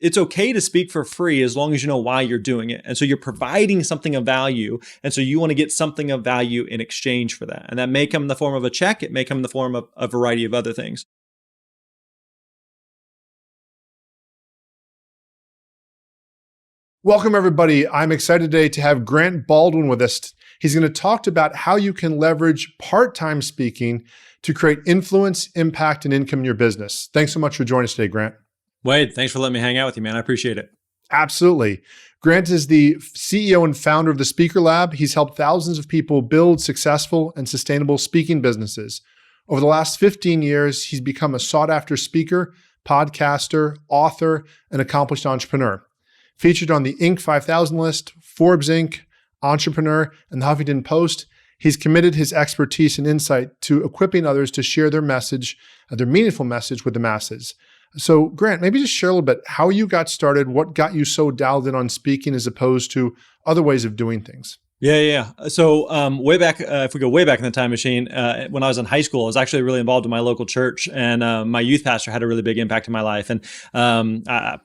it's okay to speak for free as long as you know why you're doing it. And so you're providing something of value. And so you want to get something of value in exchange for that. And that may come in the form of a check. It may come in the form of a variety of other things. Welcome, everybody. I'm excited today to have Grant Baldwin with us. He's going to talk about how you can leverage part-time speaking to create influence, impact, and income in your business. Thanks so much for joining us today, Grant. Wade, thanks for letting me hang out with you, man. I appreciate it. Absolutely. Grant is the CEO and founder of the Speaker Lab. He's helped thousands of people build successful and sustainable speaking businesses. Over the last 15 years, he's become a sought-after speaker, podcaster, author, and accomplished entrepreneur. Featured on the Inc. 5000 list, Forbes Inc., Entrepreneur, and the Huffington Post, he's committed his expertise and insight to equipping others to share their message, their meaningful message with the masses. So Grant, maybe just share a little bit how you got started, what got you so dialed in on speaking as opposed to other ways of doing things. Yeah. So way back, if we go way back in the time machine, when I was in high school, I was actually really involved in my local church, and my youth pastor had a really big impact in my life. And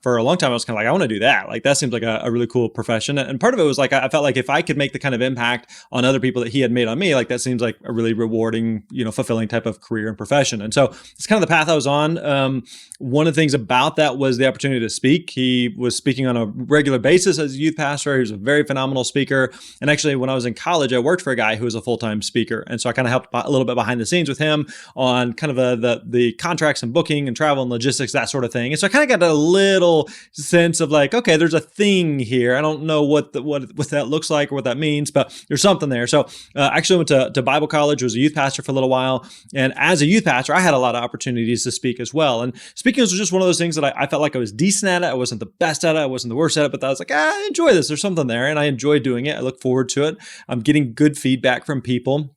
for a long time, I was kind of like, I want to do that. Like that seems like a really cool profession. And part of it was like I felt like if I could make the kind of impact on other people that he had made on me, like that seems like a really rewarding, fulfilling type of career and profession. And so it's kind of the path I was on. One of the things about that was the opportunity to speak. He was speaking on a regular basis as a youth pastor. He was a very phenomenal speaker, and actually, when I was in college, I worked for a guy who was a full-time speaker. And so I kind of helped a little bit behind the scenes with him on kind of the contracts and booking and travel and logistics, that sort of thing. And so I kind of got a little sense of like, okay, there's a thing here. I don't know what that looks like or what that means, but there's something there. So I actually went to Bible college, was a youth pastor for a little while. And as a youth pastor, I had a lot of opportunities to speak as well. And speaking was just one of those things that I felt like I was decent at it. I wasn't the best at it. I wasn't the worst at it, but I was like, I enjoy this. There's something there. And I enjoy doing it. I look forward to it. I'm getting good feedback from people.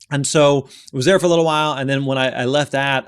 And so I was there for a little while. And then when I left that,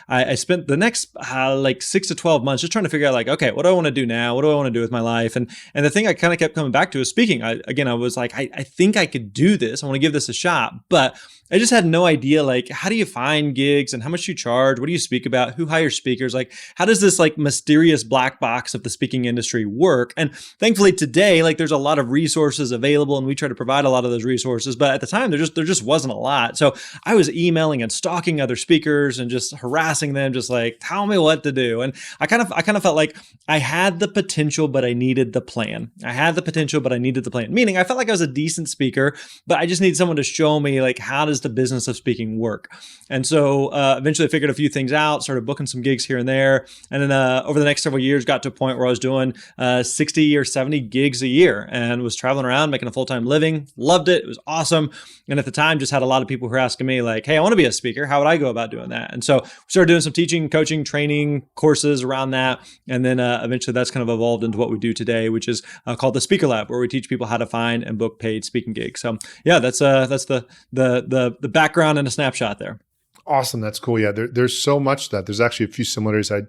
I spent the next like 6 to 12 months just trying to figure out like, okay, what do I want to do now? What do I want to do with my life? And the thing I kind of kept coming back to is speaking. I was like, I think I could do this. I want to give this a shot, but I just had no idea, like, how do you find gigs and how much you charge? What do you speak about? Who hires speakers? Like, how does this like mysterious black box of the speaking industry work? And thankfully today, like there's a lot of resources available and we try to provide a lot of those resources. But at the time, there just wasn't a lot. So I was emailing and stalking other speakers and just harassing them, just like, tell me what to do. And I kind of felt like I had the potential, but I needed the plan. Meaning I felt like I was a decent speaker, but I just need someone to show me like, how does the business of speaking work? And so eventually I figured a few things out, started booking some gigs here and there. And then over the next several years, got to a point where I was doing 60 or 70 gigs a year and was traveling around, making a full-time living. Loved it. It was awesome. And at the time, just had a lot of people who were asking me like, hey, I want to be a speaker. How would I go about doing that? And so we started doing some teaching, coaching, training courses around that. And then eventually that's kind of evolved into what we do today, which is called the Speaker Lab, where we teach people how to find and book paid speaking gigs. So yeah, that's the background and a snapshot there. Awesome. That's cool. Yeah, there's so much to that. There's actually a few similarities. I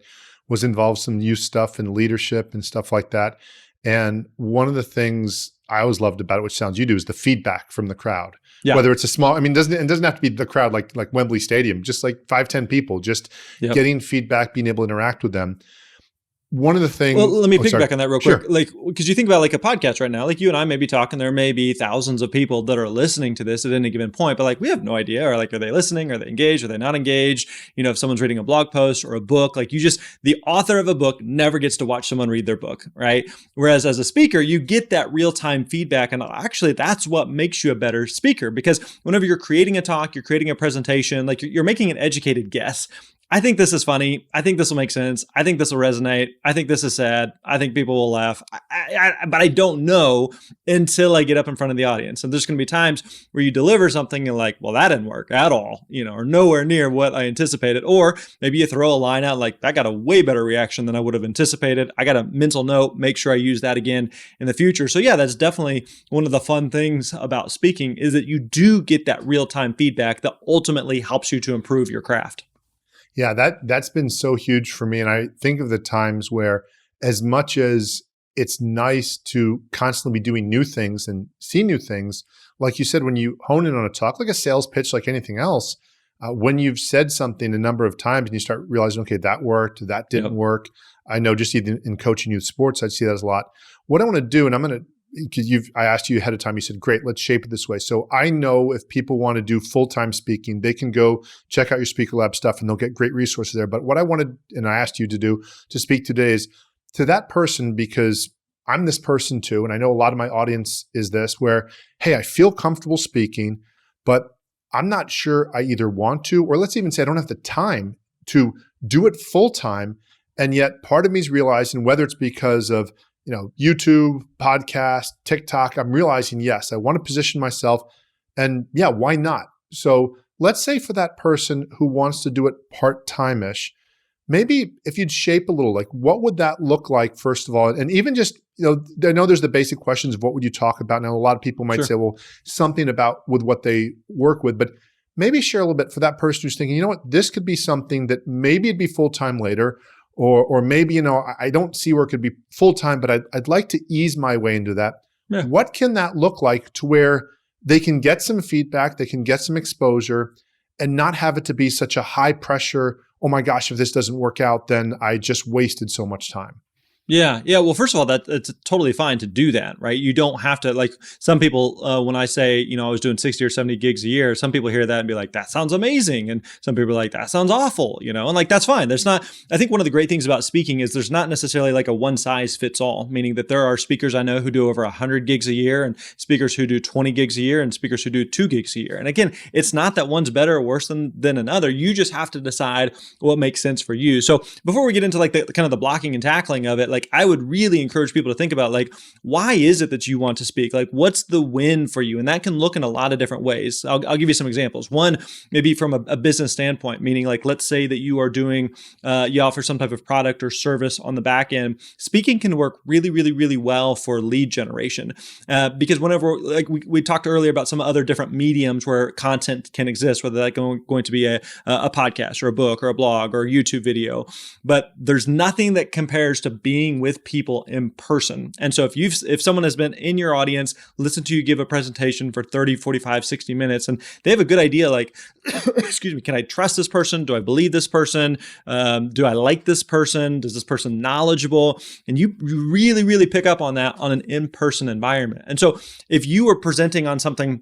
was involved in some youth stuff and leadership and stuff like that. And one of the things I always loved about it, which sounds you do, is the feedback from the crowd. Yeah. Whether it's a small, it doesn't have to be the crowd like Wembley Stadium, just like 5-10 people, just getting feedback, being able to interact with them. One of the things. Well, let me piggyback on that real quick. Like, because you think about like a podcast right now, like you and I may be talking, there may be thousands of people that are listening to this at any given point, but like we have no idea. Or like, are they listening? Are they engaged? Are they not engaged? If someone's reading a blog post or a book, like the author of a book never gets to watch someone read their book, right? Whereas as a speaker, you get that real-time feedback. And actually that's what makes you a better speaker, because whenever you're creating a talk, you're creating a presentation, like you're making an educated guess. I think this is funny. I think this will make sense. I think this will resonate. I think this is sad. I think people will laugh. But I don't know until I get up in front of the audience. And there's going to be times where you deliver something and like, well, that didn't work at all, or nowhere near what I anticipated. Or maybe you throw a line out like, that got a way better reaction than I would have anticipated. I got a mental note, make sure I use that again in the future. So yeah, that's definitely one of the fun things about speaking, is that you do get that real-time feedback that ultimately helps you to improve your craft. Yeah, that's been so huge for me. And I think of the times where, as much as it's nice to constantly be doing new things and see new things, like you said, when you hone in on a talk, like a sales pitch, like anything else, when you've said something a number of times and you start realizing, okay, that worked, that didn't work, I know just even in coaching youth sports, I see that as a lot. What I want to do, and I'm going to, because I asked you ahead of time, you said, great, let's shape it this way. So I know if people want to do full-time speaking, they can go check out your Speaker Lab stuff and they'll get great resources there. But what I wanted, and I asked you to do to speak today is to that person, because I'm this person too. And I know a lot of my audience is this where, hey, I feel comfortable speaking, but I'm not sure I either want to, or let's even say I don't have the time to do it full-time. And yet part of me is realizing, whether it's because of YouTube, podcast, TikTok, I'm realizing, yes, I want to position myself, and yeah, why not? So let's say for that person who wants to do it part-time-ish, maybe if you'd shape a little, like what would that look like, first of all? And even just, I know there's the basic questions of what would you talk about. Now, a lot of people might say, well, something about with what they work with, but maybe share a little bit for that person who's thinking, you know what, this could be something that maybe it'd be full-time later, or maybe, I don't see where it could be full-time, but I'd like to ease my way into that. Yeah. What can that look like to where they can get some feedback, they can get some exposure, and not have it to be such a high pressure, oh my gosh, if this doesn't work out, then I just wasted so much time? Yeah. Well, first of all, it's totally fine to do that, right? You don't have to, like some people, when I say, I was doing 60 or 70 gigs a year, some people hear that and be like, that sounds amazing. And some people are like, that sounds awful, and like, that's fine. I think one of the great things about speaking is there's not necessarily like a one size fits all, meaning that there are speakers I know who do over 100 gigs a year, and speakers who do 20 gigs a year, and speakers who do 2 gigs a year. And again, it's not that one's better or worse than another. You just have to decide what makes sense for you. So before we get into like the kind of the blocking and tackling of it, like I would really encourage people to think about, like, why is it that you want to speak? Like, what's the win for you? And that can look in a lot of different ways. I'll give you some examples. One, maybe from a business standpoint, meaning like, let's say that you are doing, you offer some type of product or service on the back end. Speaking can work really, really, really well for lead generation. Because whenever, like we talked earlier about some other different mediums where content can exist, whether that's going to be a podcast or a book or a blog or a YouTube video, but there's nothing that compares to being with people in person. And so if someone has been in your audience, listen to you give a presentation for 30, 45, 60 minutes, and they have a good idea, like, excuse me, can I trust this person? Do I believe this person? Do I like this person? Is this person knowledgeable? And you really, really pick up on that on an in-person environment. And so if you are presenting on something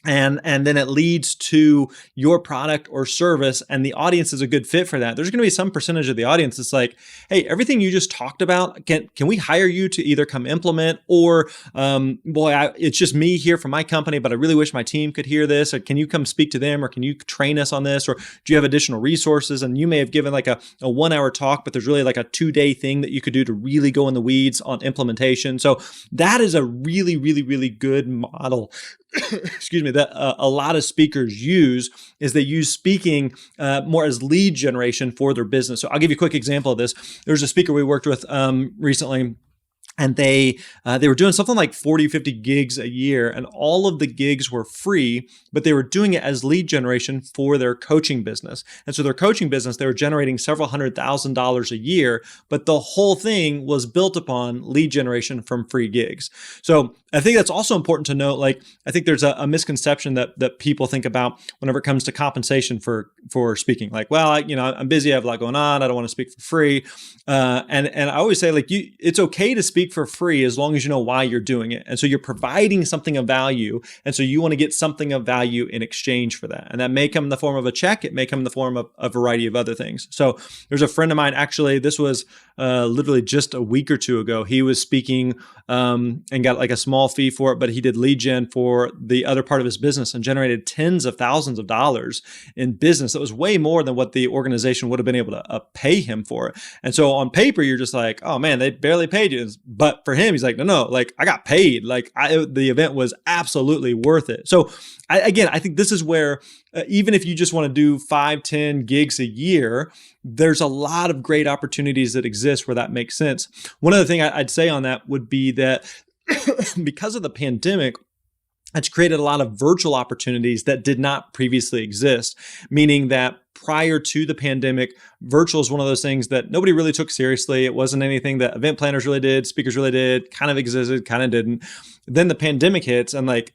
and then it leads to your product or service, and the audience is a good fit for that, there's going to be some percentage of the audience that's like, hey, everything you just talked about, can we hire you to either come implement, or it's just me here from my company, but I really wish my team could hear this, or can you come speak to them, or can you train us on this, or do you have additional resources? And you may have given like a 1 hour talk, but there's really like a 2-day thing that you could do to really go in the weeds on implementation. So that is a really, really, really good model excuse me, that a lot of speakers use, is they use speaking more as lead generation for their business. So I'll give you a quick example of this. There's a speaker we worked with recently, and they were doing something like 40, 50 gigs a year, and all of the gigs were free, but they were doing it as lead generation for their coaching business. And so their coaching business, they were generating several $100,000 a year, but the whole thing was built upon lead generation from free gigs. So I think that's also important to note. Like, I think there's a misconception that people think about whenever it comes to compensation for speaking. Like, well, I'm busy, I have a lot going on, I don't want to speak for free. And I always say, like, it's okay to speak for free as long as you know why you're doing it. And so you're providing something of value. And so you want to get something of value in exchange for that. And that may come in the form of a check. It may come in the form of a variety of other things. So there's a friend of mine, actually, this was literally just a week or two ago. He was speaking and got like a small fee for it, but he did lead gen for the other part of his business and generated tens of thousands of dollars in business. That was way more than what the organization would have been able to pay him for it. And so on paper, you're just like, oh man, they barely paid you. But for him, he's like, no, like I got paid. Like the event was absolutely worth it. So I think this is where even if you just want to do 5, 10 gigs a year, there's a lot of great opportunities that exist where that makes sense. One other thing I'd say on that would be that because of the pandemic, it's created a lot of virtual opportunities that did not previously exist, meaning that prior to the pandemic, virtual is one of those things that nobody really took seriously. It wasn't anything that event planners really did, speakers really did, kind of existed, kind of didn't. Then the pandemic hits and like,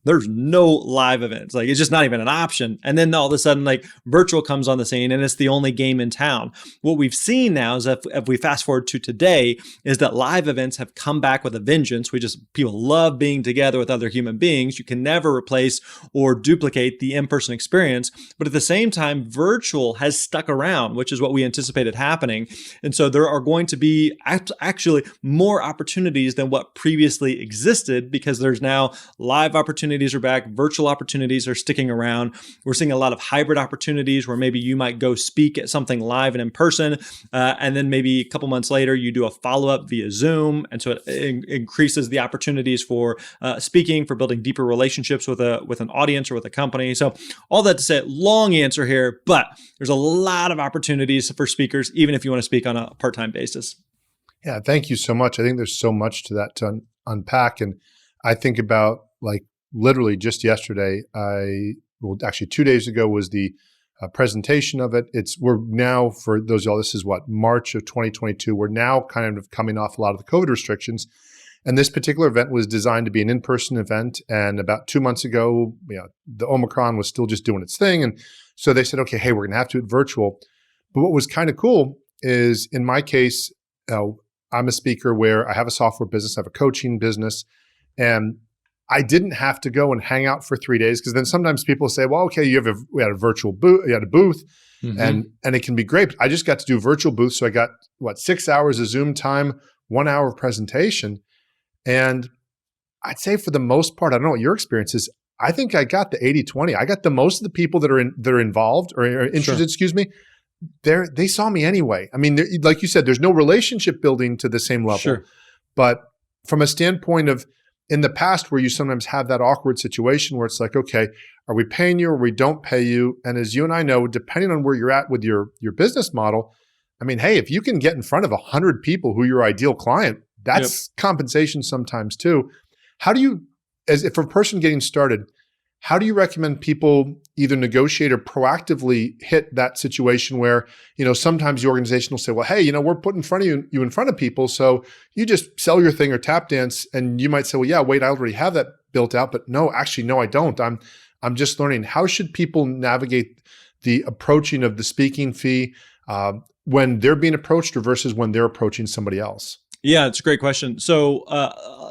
there's no live events. Like, it's just not even an option. And then all of a sudden, like, virtual comes on the scene and it's the only game in town. What we've seen now is if we fast forward to today, is that live events have come back with a vengeance. People love being together with other human beings. You can never replace or duplicate the in-person experience. But at the same time, virtual has stuck around, which is what we anticipated happening. And so there are going to be actually more opportunities than what previously existed, because there's now live opportunities are back, virtual opportunities are sticking around. We're seeing a lot of hybrid opportunities where maybe you might go speak at something live and in person, and then maybe a couple months later you do a follow-up via Zoom. And so it increases the opportunities for speaking, for building deeper relationships with an audience or with a company. So all that to say, long answer here, but there's a lot of opportunities for speakers, even if you want to speak on a part-time basis. Yeah, thank you so much. I think there's so much to that to unpack. And I think about, like, literally just yesterday, actually 2 days ago was the presentation of it. We're now, for those of y'all, this is what, March of 2022. We're now kind of coming off a lot of the COVID restrictions. And this particular event was designed to be an in-person event. And about 2 months ago, the Omicron was still just doing its thing. And so they said, okay, hey, we're going to have to do it virtual. But what was kind of cool is, in my case, I'm a speaker where I have a software business, I have a coaching business, and I didn't have to go and hang out for 3 days, because then sometimes people say, well, okay, we had a virtual booth, you had a booth, and it can be great. But I just got to do virtual booths. So I got 6 hours of Zoom time, 1 hour of presentation. And I'd say for the most part, I don't know what your experience is, I think I got the 80-20. I got the most of the people that are involved or are interested, they saw me anyway. I mean, like you said, there's no relationship building to the same level. Sure. But from a standpoint of, in the past, where you sometimes have that awkward situation where it's like, okay, are we paying you or we don't pay you? And as you and I know, depending on where you're at with your business model, I mean, hey, if you can get in front of 100 people who are your ideal client, that's compensation sometimes too. How do you, if a person getting started, how do you recommend people either negotiate or proactively hit that situation where, sometimes the organization will say, well, hey, we're putting you in front of people, so you just sell your thing or tap dance, and you might say, well, yeah, wait, I already have that built out, but no, I don't. I'm just learning. How should people navigate the approaching of the speaking fee when they're being approached or versus when they're approaching somebody else? Yeah, it's a great question. So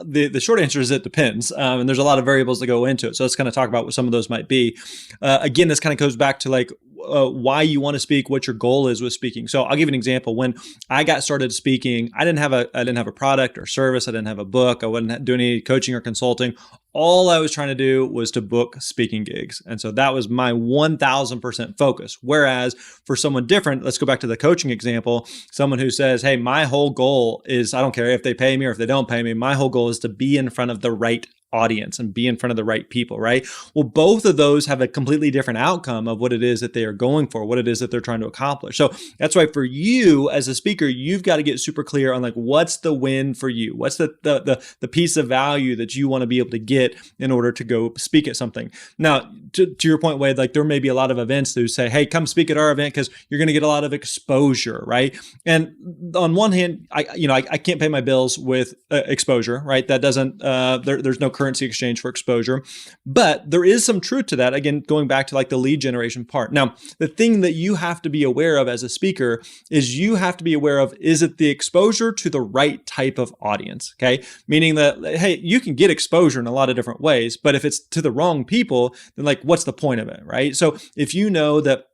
the short answer is it depends. And there's a lot of variables that go into it. So let's kind of talk about what some of those might be. Again, this kind of goes back to like why you want to speak, what your goal is with speaking. So I'll give you an example. When I got started speaking, I didn't have a product or service. I didn't have a book. I wasn't doing any coaching or consulting. All I was trying to do was to book speaking gigs. And so that was my 1000% focus. Whereas for someone different, let's go back to the coaching example, someone who says, hey, my whole goal is, I don't care if they pay me or if they don't pay me, my whole goal is to be in front of the right audience and be in front of the right people, right? Well, both of those have a completely different outcome of what it is that they are going for, what it is that they're trying to accomplish. So that's why for you as a speaker, you've got to get super clear on like, what's the win for you? What's the piece of value that you want to be able to get in order to go speak at something? Now, to your point, Wade, like there may be a lot of events that say, hey, come speak at our event because you're going to get a lot of exposure, right? And on one hand, I can't pay my bills with exposure, right? That doesn't, there's no currency exchange for exposure, but there is some truth to that. Again, going back to like the lead generation part. Now, the thing that you have to be aware of as a speaker is you have to be aware of, is it the exposure to the right type of audience? Okay. Meaning that, hey, you can get exposure in a lot of different ways, but if it's to the wrong people, then like, what's the point of it? Right. So if you know that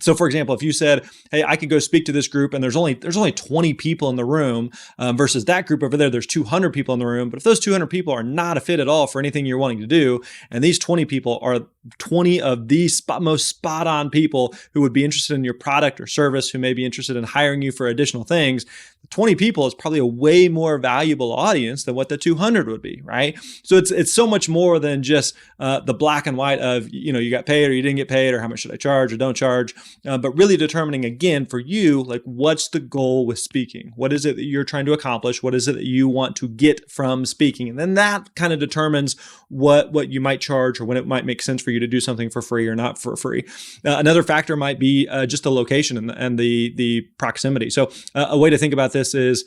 so for example, if you said, hey, I could go speak to this group and there's only 20 people in the room versus that group over there's 200 people in the room. But if those 200 people are not a fit at all for anything you're wanting to do, and these 20 people are 20 of the most spot on people who would be interested in your product or service, who may be interested in hiring you for additional things, 20 people is probably a way more valuable audience than what the 200 would be, right? So it's so much more than just the black and white of, you got paid or you didn't get paid or how much should I charge or don't charge, but really determining again for you, like what's the goal with speaking? What is it that you're trying to accomplish? What is it that you want to get from speaking? And then that kind of determines what you might charge or when it might make sense for you to do something for free or not for free. Another factor might be just the location and the proximity. So a way to think about this is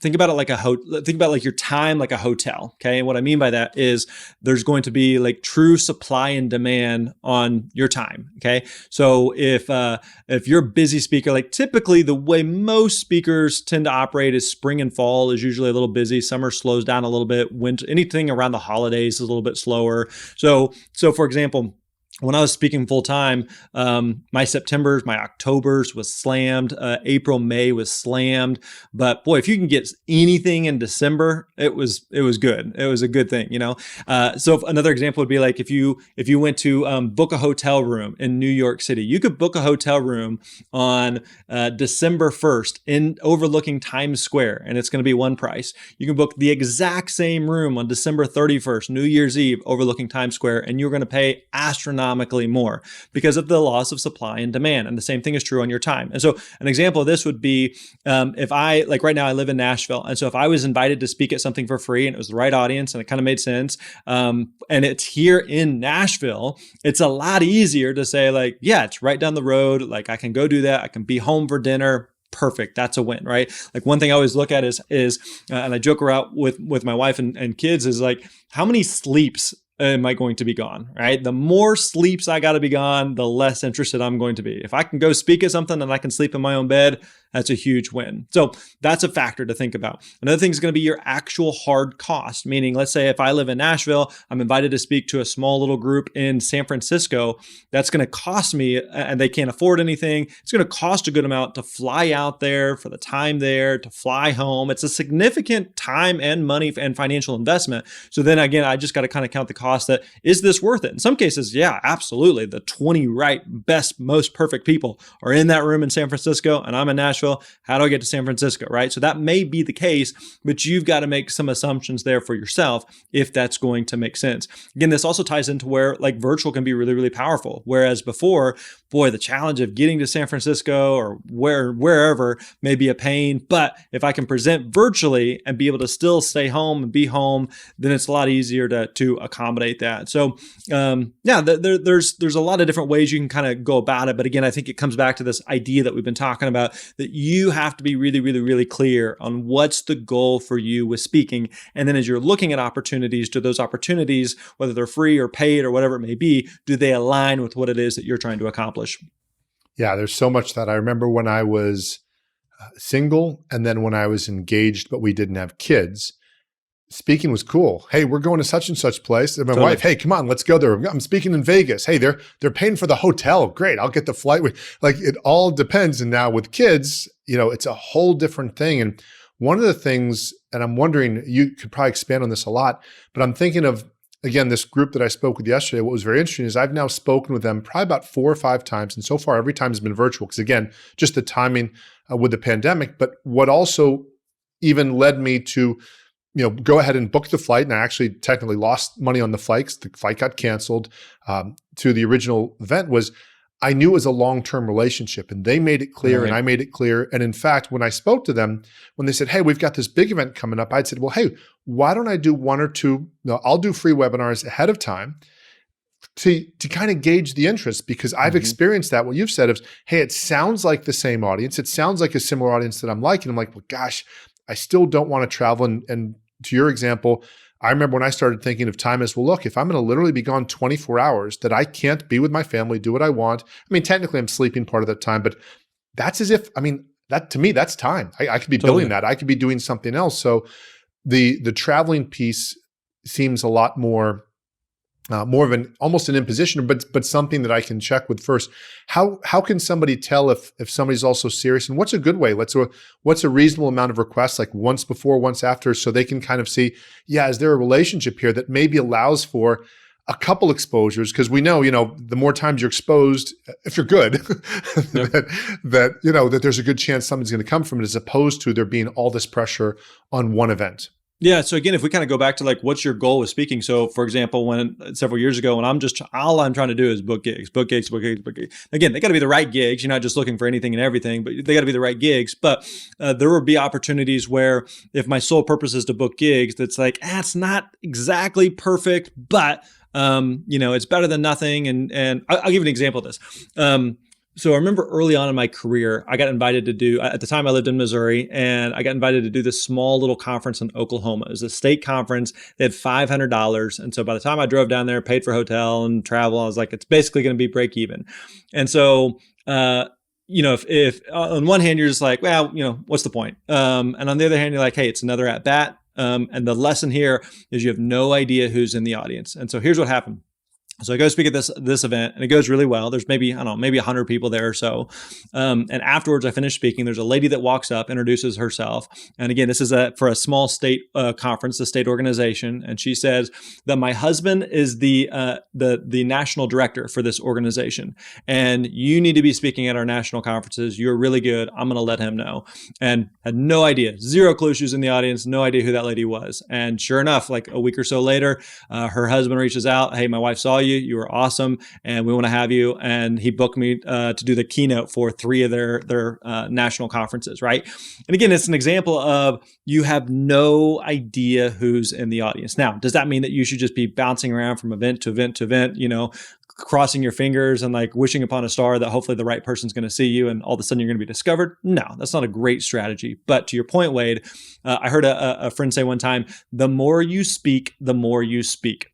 think about it like think about like your time like a hotel. Okay. And what I mean by that is there's going to be like true supply and demand on your time. Okay. So if you're a busy speaker, like typically the way most speakers tend to operate is spring and fall is usually a little busy. Summer slows down a little bit. Winter, anything around the holidays is a little bit slower. So for example, when I was speaking full time, my Septembers, my Octobers was slammed. April, May was slammed. But boy, if you can get anything in December, it was good. It was a good thing, you know. So another example would be like if you went to book a hotel room in New York City, you could book a hotel room on December 1st in overlooking Times Square, and it's going to be one price. You can book the exact same room on December 31st, New Year's Eve, overlooking Times Square, and you're going to pay astronomically more because of the loss of supply and demand. And the same thing is true on your time. And so an example of this would be if I, like right now I live in Nashville. And so if I was invited to speak at something for free and it was the right audience and it kind of made sense, and it's here in Nashville, it's a lot easier to say like, yeah, it's right down the road. Like I can go do that. I can be home for dinner. Perfect. That's a win, right? Like one thing I always look at is and I joke around with my wife and kids is like, how many sleeps am I going to be gone, right? The more sleeps I got to be gone, the less interested I'm going to be. If I can go speak at something and I can sleep in my own bed, that's a huge win. So that's a factor to think about. Another thing is going to be your actual hard cost, meaning let's say if I live in Nashville, I'm invited to speak to a small little group in San Francisco, that's going to cost me, and they can't afford anything. It's going to cost a good amount to fly out there for the time there, to fly home. It's a significant time and money and financial investment. So then again, I just got to kind of count the cost that, is this worth it? In some cases, yeah, absolutely. The 20 right, best, most perfect people are in that room in San Francisco and I'm in Nashville. How do I get to San Francisco, right? So that may be the case, but you've got to make some assumptions there for yourself if that's going to make sense. Again, this also ties into where like virtual can be really, really powerful. Whereas before, boy, the challenge of getting to San Francisco or wherever may be a pain. But if I can present virtually and be able to still stay home and be home, then it's a lot easier to accommodate that. So there's a lot of different ways you can kind of go about it. But again, I think it comes back to this idea that we've been talking about, that you have to be really, really, really clear on what's the goal for you with speaking. And then as you're looking at opportunities, do those opportunities, whether they're free or paid or whatever it may be, do they align with what it is that you're trying to accomplish? Yeah, there's so much that I remember when I was single and then when I was engaged, but we didn't have kids. Speaking was cool. Hey, we're going to such and such place. And my wife, hey, come on, let's go there. I'm speaking in Vegas. Hey, they're paying for the hotel. Great, I'll get the flight. Like it all depends. And now with kids, it's a whole different thing. And one of the things, and I'm wondering, you could probably expand on this a lot, but I'm thinking of, again, this group that I spoke with yesterday. What was very interesting is I've now spoken with them probably about 4 or 5 times. And so far, every time has been virtual. Because again, just the timing with the pandemic. But what also even led me to go ahead and book the flight. And I actually technically lost money on the flight because the flight got canceled to the original event was I knew it was a long-term relationship and they made it clear and I made it clear. And in fact, when I spoke to them, when they said, hey, we've got this big event coming up, I'd said, well, hey, why don't I do 1 or 2, I'll do free webinars ahead of time to kind of gauge the interest, because I've experienced that. What you've said is, hey, it sounds like the same audience. It sounds like a similar audience that I'm liking. I'm like, well, gosh, I still don't want to travel. And to your example, I remember when I started thinking of time as, well, look, if I'm going to literally be gone 24 hours, that I can't be with my family, do what I want. I mean, technically I'm sleeping part of that time, but that's as if, that to me, that's time. I could be billing that. I could be doing something else. So the traveling piece seems a lot more of almost an imposition, but something that I can check with first. How can somebody tell if somebody's also serious, and what's a good way? What's a reasonable amount of requests, like once before, once after, so they can kind of see, is there a relationship here that maybe allows for a couple exposures? Because we know, the more times you're exposed, if you're good, that there's a good chance something's going to come from it, as opposed to there being all this pressure on one event. Yeah. So again, if we kind of go back to like, what's your goal with speaking? So for example, when several years ago, when all I'm trying to do is book gigs. Again, they got to be the right gigs. You're not just looking for anything and everything, but they got to be the right gigs. But there will be opportunities where if my sole purpose is to book gigs, that's like, it's not exactly perfect, but it's better than nothing. And I'll give you an example of this. So I remember early on in my career, I got invited to do, at the time I lived in Missouri, and I got invited to do this small little conference in Oklahoma. It was a state conference. They had $500. And so by the time I drove down there, paid for hotel and travel, I was like, it's basically going to be break even. And so, if on one hand, you're just like, well, what's the point? And on the other hand, you're like, hey, it's another at bat. And the lesson here is you have no idea who's in the audience. And so here's what happened. So I go speak at this event, and it goes really well. There's maybe 100 people there or so. And afterwards, I finish speaking. There's a lady that walks up, introduces herself. And again, this is for a small state conference, a state organization. And she says that my husband is the national director for this organization. And you need to be speaking at our national conferences. You're really good. I'm going to let him know. And had no idea, zero clue she was in the audience, no idea who that lady was. And sure enough, like a week or so later, her husband reaches out. Hey, my wife saw you. You were awesome, and we want to have you. And he booked me to do the keynote for 3 of their national conferences, right? And again, it's an example of you have no idea who's in the audience. Now, does that mean that you should just be bouncing around from event to event to event, crossing your fingers and like wishing upon a star that hopefully the right person's going to see you and all of a sudden you're going to be discovered? No, that's not a great strategy. But to your point, Wade, I heard a friend say one time, the more you speak, the more you speak.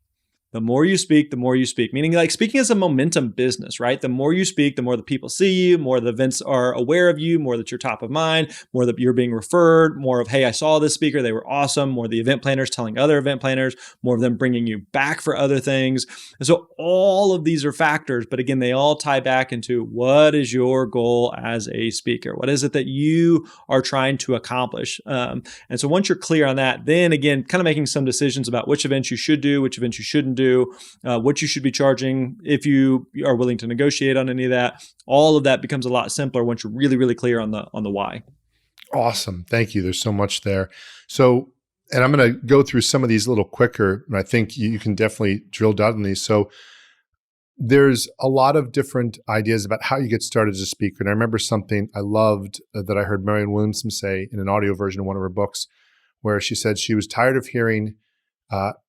The more you speak, the more you speak. Meaning like speaking is a momentum business, right? The more you speak, the more the people see you, more the events are aware of you, more that you're top of mind, more that you're being referred, more of, hey, I saw this speaker, they were awesome, more the event planners telling other event planners, more of them bringing you back for other things. And so all of these are factors, but again, they all tie back into what is your goal as a speaker? What is it that you are trying to accomplish? And so once you're clear on that, then again, kind of making some decisions about which events you should do, which events you shouldn't do, what you should be charging if you are willing to negotiate on any of that. All of that becomes a lot simpler once you're really, really clear on the why. Awesome. Thank you. There's so much there. So, and I'm going to go through some of these a little quicker, and I think you can definitely drill down on these. So there's a lot of different ideas about how you get started as a speaker. And I remember something I loved that I heard Marianne Williamson say in an audio version of one of her books, where she said she was tired of hearing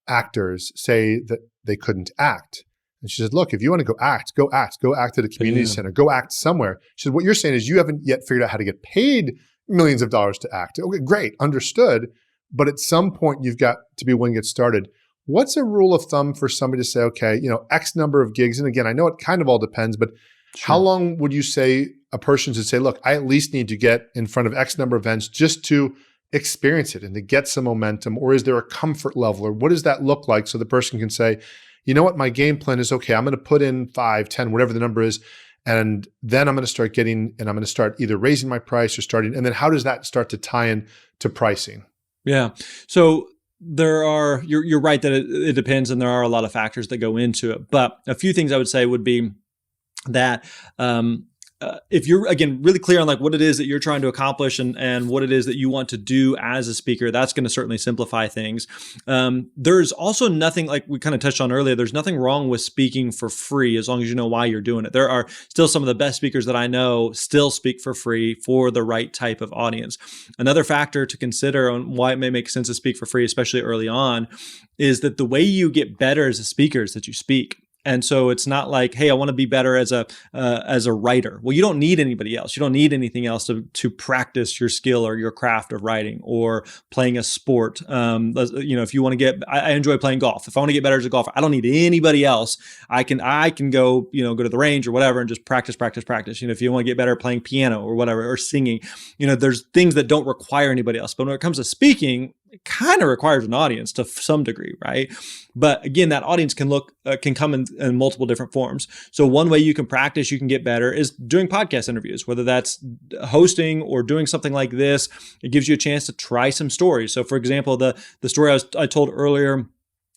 actors say that they couldn't act. And she said, look, if you want to go act at a community center, go act somewhere. She said, what you're saying is you haven't yet figured out how to get paid millions of dollars to act. Okay, great, understood. But at some point you've got to be willing to get started. What's a rule of thumb for somebody to say, okay, X number of gigs? And again, I know it kind of all depends, but sure. How long would you say a person should say, look, I at least need to get in front of X number of events just to experience it and to get some momentum? Or is there a comfort level, or what does that look like so the person can say, you know what, my game plan is, okay, I'm going to put in 5, 10, whatever the number is, and then I'm going to start either raising my price or starting, and then how does that start to tie in to pricing? Yeah. So you're right that it depends, and there are a lot of factors that go into it. But a few things I would say would be that if you're, again, really clear on like what it is that you're trying to accomplish and what it is that you want to do as a speaker, that's going to certainly simplify things. There's also nothing, like we kind of touched on earlier, there's nothing wrong with speaking for free as long as you know why you're doing it. There are still some of the best speakers that I know still speak for free for the right type of audience. Another factor to consider on why it may make sense to speak for free, especially early on, is that the way you get better as a speaker is that you speak. And so it's not like, hey, I want to be better as a writer. Well, you don't need anybody else. You don't need anything else to practice your skill or your craft of writing or playing a sport. If you want to get, I enjoy playing golf. If I want to get better as a golfer, I don't need anybody else. I can go, go to the range or whatever and just practice. If you want to get better at playing piano or whatever, or singing, there's things that don't require anybody else. But when it comes to speaking, it kind of requires an audience to some degree, right? But again, that audience can come in multiple different forms. So one way you can practice, you can get better, is doing podcast interviews, whether that's hosting or doing something like this. It gives you a chance to try some stories. So for example, the story I told earlier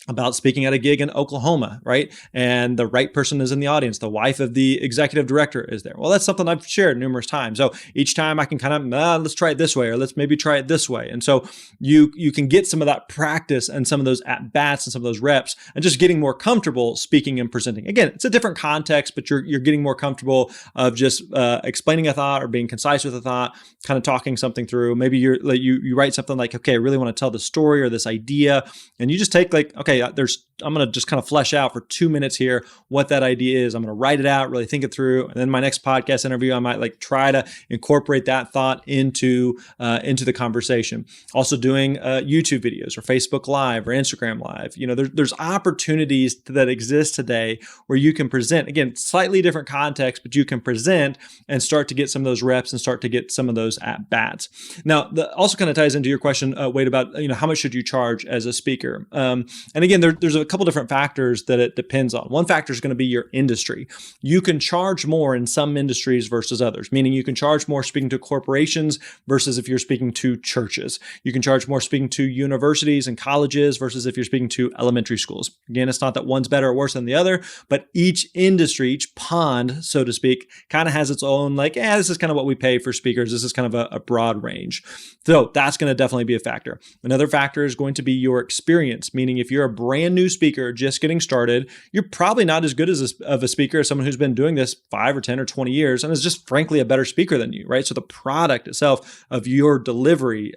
about speaking at a gig in Oklahoma, right? And the right person is in the audience. The wife of the executive director is there. Well, that's something I've shared numerous times. So each time I can kind of, let's try it this way, or let's maybe try it this way. And so you can get some of that practice and some of those at bats and some of those reps and just getting more comfortable speaking and presenting. Again, it's a different context, but you're getting more comfortable of just explaining a thought or being concise with a thought, kind of talking something through. Maybe you write something like, okay, I really want to tell the story or this idea. And you just take like, okay, I'm going to just kind of flesh out for 2 minutes here what that idea is. I'm going to write it out, really think it through. And then my next podcast interview, I might like try to incorporate that thought into the conversation. Also doing YouTube videos or Facebook Live or Instagram Live. There's opportunities that exist today where you can present, again, slightly different context, but you can present and start to get some of those reps and start to get some of those at bats. Now, also kind of ties into your question, Wade, about, how much should you charge as a speaker? And again, there's a couple different factors that it depends on. One factor is going to be your industry. You can charge more in some industries versus others, meaning you can charge more speaking to corporations versus if you're speaking to churches. You can charge more speaking to universities and colleges versus if you're speaking to elementary schools. Again, it's not that one's better or worse than the other, but each industry, each pond, so to speak, kind of has its own, like, this is kind of what we pay for speakers. This is kind of a broad range. So that's going to definitely be a factor. Another factor is going to be your experience, meaning if you're a brand new speaker just getting started, you're probably not as good of a speaker as someone who's been doing this 5 or 10 or 20 years and is just frankly a better speaker than you, right? So the product itself of your delivery,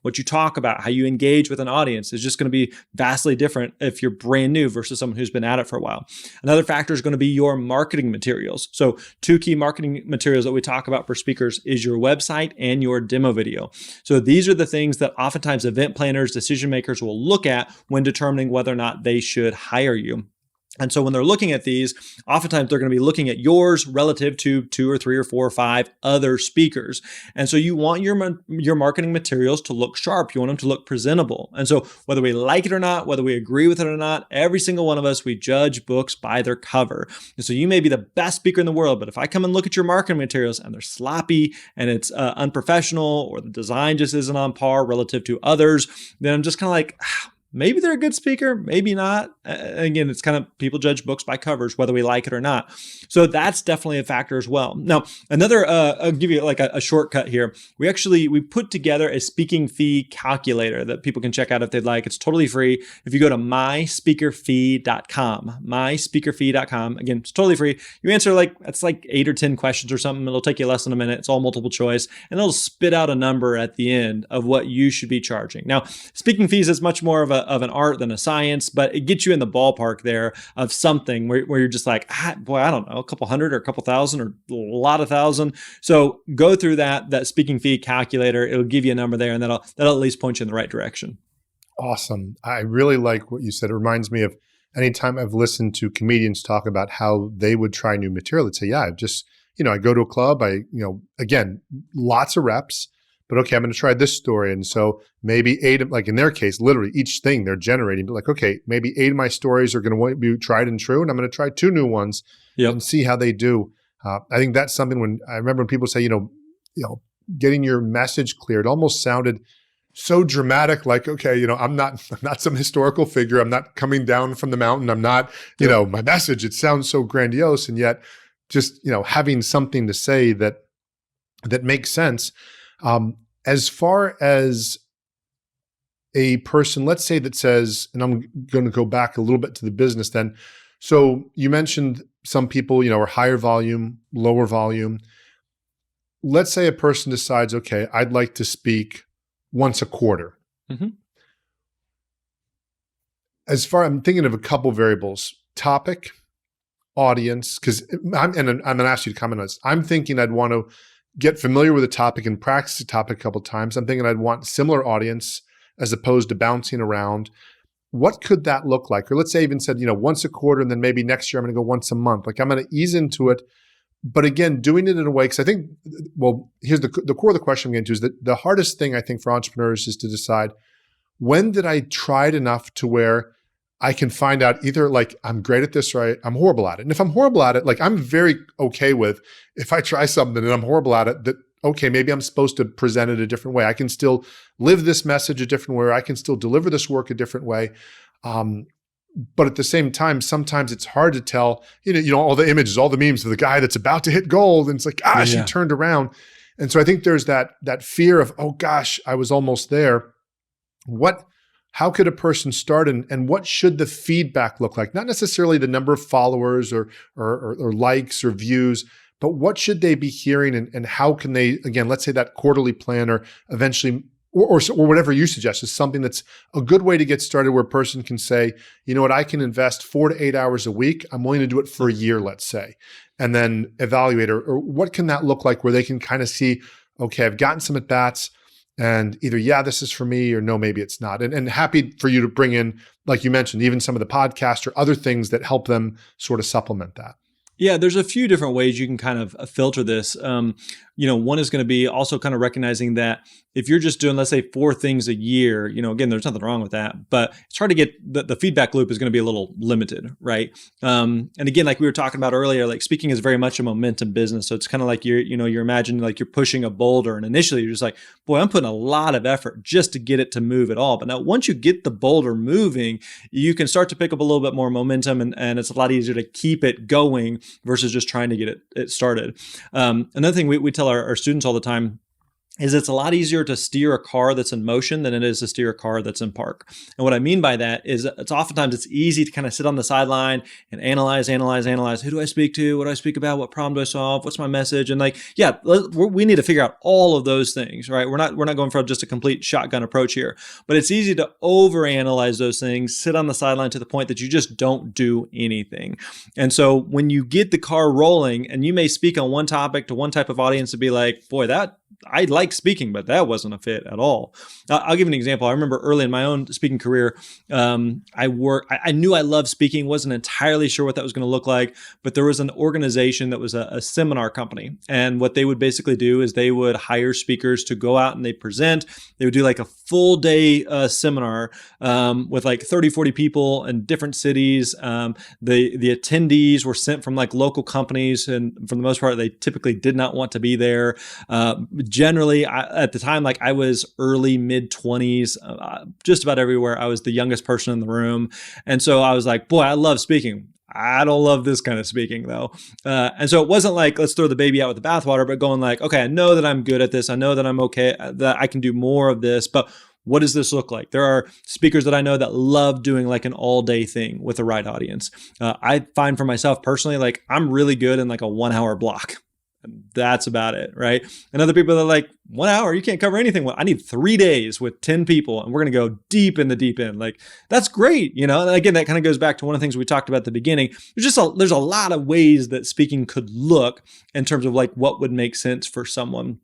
what you talk about, how you engage with an audience is just going to be vastly different if you're brand new versus someone who's been at it for a while. Another factor is going to be your marketing materials. So 2 key marketing materials that we talk about for speakers is your website and your demo video. So these are the things that oftentimes event planners, decision makers will look at when determining whether or not they should hire you. And so when they're looking at these, oftentimes they're going to be looking at yours relative to 2 or 3 or 4 or 5 other speakers. And so you want your marketing materials to look sharp. You want them to look presentable. And so whether we like it or not, whether we agree with it or not, every single one of us, we judge books by their cover. And so you may be the best speaker in the world, but if I come and look at your marketing materials and they're sloppy and it's unprofessional or the design just isn't on par relative to others, then I'm just kind of like, maybe they're a good speaker, maybe not. Again, it's kind of people judge books by covers, whether we like it or not. So that's definitely a factor as well. Now, another, I'll give you like a shortcut here. We put together a speaking fee calculator that people can check out if they'd like. It's totally free. If you go to myspeakerfee.com, again, it's totally free. You answer it's like 8 or 10 questions or something. It'll take you less than a minute. It's all multiple choice, and it'll spit out a number at the end of what you should be charging. Now, speaking fees is much more of an art than a science, but it gets you in the ballpark there of something where you're just like, boy, I don't know, a couple hundred or a couple thousand or a lot of thousand. So go through that speaking fee calculator. It'll give you a number there, and that'll at least point you in the right direction. Awesome. I really like what you said. It reminds me of anytime I've listened to comedians talk about how they would try new material. They'd say, yeah, I just, I go to a club, again, lots of reps. But okay, I'm going to try this story. And so maybe 8, like in their case, literally each thing they're generating, like, okay, maybe 8 of my stories are going to be tried and true. And I'm going to try 2 new ones and see how they do. I think that's something when I remember when people say, getting your message clear, it almost sounded so dramatic, like, okay, I'm not some historical figure. I'm not coming down from the mountain. I'm not, my message, it sounds so grandiose. And yet just, having something to say that makes sense. As far as a person, let's say that says, and I'm going to go back a little bit to the business then. So you mentioned some people, are higher volume, lower volume. Let's say a person decides, okay, I'd like to speak once a quarter. Mm-hmm. I'm thinking of a couple variables: topic, audience, because I'm going to ask you to comment on this. I'm thinking I'd want to get familiar with a topic and practice the topic a couple of times. I'm thinking I'd want similar audience as opposed to bouncing around. What could that look like? Or let's say I even said, once a quarter, and then maybe next year I'm going to go once a month. Like I'm going to ease into it. But again, doing it in a way, because I think, here's the core of the question I'm getting to is that the hardest thing I think for entrepreneurs is to decide, when did I try it enough to where I can find out either like I'm great at this or I'm horrible at it. And if I'm horrible at it, like I'm very okay with if I try something and I'm horrible at it, that okay, maybe I'm supposed to present it a different way. I can still live this message a different way, or I can still deliver this work a different way. But at the same time, sometimes it's hard to tell, all the images, all the memes of the guy that's about to hit gold. And it's like, she turned around. And so I think there's that fear of, oh gosh, I was almost there. How could a person start, and what should the feedback look like? Not necessarily the number of followers or likes or views, but what should they be hearing, and how can they, again, let's say that quarterly plan, or eventually, or whatever you suggest is something that's a good way to get started, where a person can say, you know what, I can invest 4 to 8 hours a week. I'm willing to do it for a year, let's say, and then evaluate, or what can that look like where they can kind of see, okay, I've gotten some at-bats, and either, this is for me, or no, maybe it's not. And happy for you to bring in, like you mentioned, even some of the podcasts or other things that help them sort of supplement that. Yeah, there's a few different ways you can kind of filter this. One is going to be also kind of recognizing that if you're just doing, let's say, 4 things a year, again, there's nothing wrong with that, but it's hard to get the feedback loop is going to be a little limited, right? And again, like we were talking about earlier, like speaking is very much a momentum business. So it's kind of like you're imagining like you're pushing a boulder, and initially you're just like, boy, I'm putting a lot of effort just to get it to move at all. But now once you get the boulder moving, you can start to pick up a little bit more momentum, and it's a lot easier to keep it going versus just trying to get it started. Another thing we tell our students all the time is it's a lot easier to steer a car that's in motion than it is to steer a car that's in park. And what I mean by that is it's easy to kind of sit on the sideline and analyze. Who do I speak to? What do I speak about? What problem do I solve? What's my message? And we need to figure out all of those things, right? We're not going for just a complete shotgun approach here, but it's easy to overanalyze those things, sit on the sideline to the point that you just don't do anything. And so when you get the car rolling, and you may speak on one topic to one type of audience, to be like, boy, I like speaking, but that wasn't a fit at all. I'll give an example. I remember early in my own speaking career, I knew I loved speaking, wasn't entirely sure what that was going to look like, but there was an organization that was a seminar company. And what they would basically do is they would hire speakers to go out and they present. They would do like a full day seminar with like 30, 40 people in different cities. The attendees were sent from like local companies, and for the most part, they typically did not want to be there. Generally, at the time, like I was early, mid 20s, just about everywhere. I was the youngest person in the room. And so I was like, boy, I love speaking. I don't love this kind of speaking though. And so it wasn't like, let's throw the baby out with the bathwater, but going like, okay, I know that I'm good at this. I know that I'm okay, that I can do more of this, but what does this look like? There are speakers that I know that love doing like an all day thing with the right audience. I find for myself personally, like I'm really good in like a 1 hour block. And that's about it, right? And other people are like, 1 hour, you can't cover anything. Well, I need 3 days with 10 people, and we're going to go deep in the deep end. Like, that's great, And again, that kind of goes back to one of the things we talked about at the beginning. There's a lot of ways that speaking could look in terms of like what would make sense for someone.